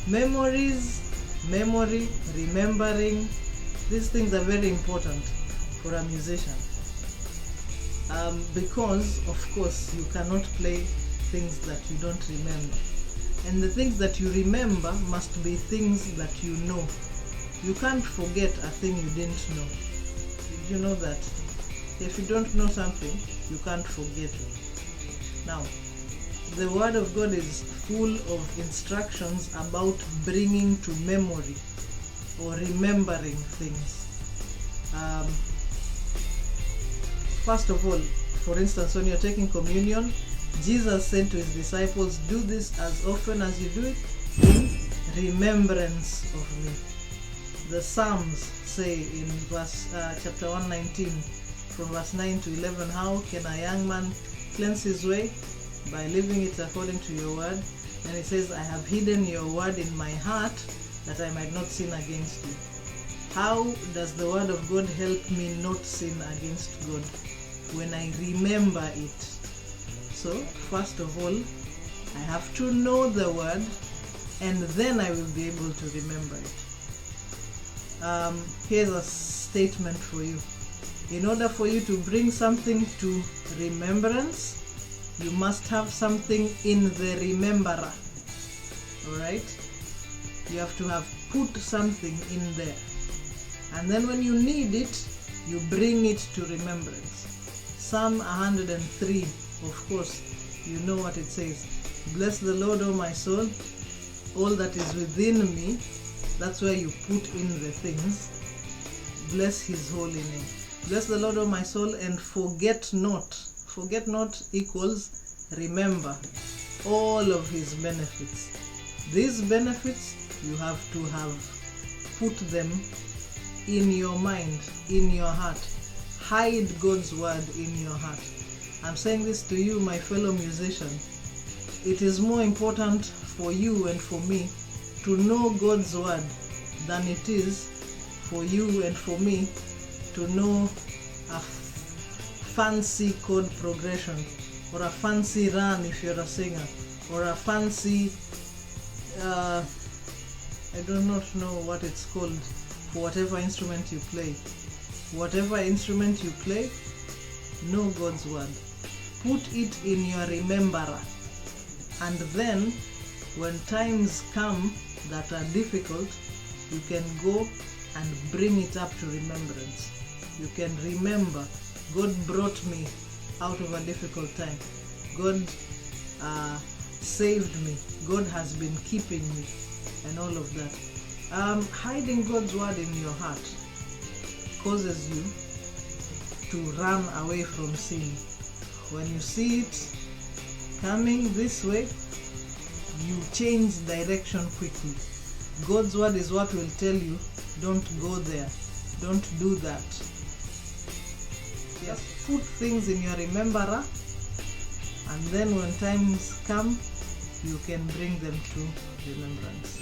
Memory, remembering, these things are very important for a musician. Because of course you cannot play things that you don't remember, and the things that you remember must be things that you know. You can't forget a thing you didn't know. Did you know that? If you don't know something, you can't forget it. Now, the Word of God is full of instructions about bringing to memory or remembering things. First of all, for instance, when you're taking communion, Jesus said to his disciples, do this as often as you do it in remembrance of me. The Psalms say in chapter 119, from verse 9 to 11, how can a young man cleanse his way? By living it according to your word. And it says, I have hidden your word in my heart that I might not sin against you. How does the word of God help me not sin against God? When I remember it. So, first of all, I have to know the word, and then I will be able to remember it. Here's a statement for you. In order for you to bring something to remembrance, you must have something in the rememberer. Alright? You have to have put something in there. And then when you need it, you bring it to remembrance. Psalm 103, of course, you know what it says. Bless the Lord, O my soul, all that is within me. That's where you put in the things. Bless his holy name. Bless the Lord, O my soul, and forget not. Forget not equals remember all of his benefits. These benefits, you have to have put them in your mind, in your heart. Hide God's word in your heart. I'm saying this to you, my fellow musician. It is more important for you and for me to know God's word than it is for you and for me to know a fancy chord progression, or a fancy run if you're a singer, or a fancy I do not know what it's called for whatever instrument you play. Whatever instrument you play, know God's word. Put it in your rememberer. And then, when times come that are difficult, you can go and bring it up to remembrance. You can remember, God brought me out of a difficult time. God saved me. God has been keeping me, and all of that. Hiding God's word in your heart causes you to run away from sin. When you see it coming this way, you change direction quickly. God's word is what will tell you, don't go there, don't do that. Just put things in your rememberer, and then when times come, you can bring them to remembrance.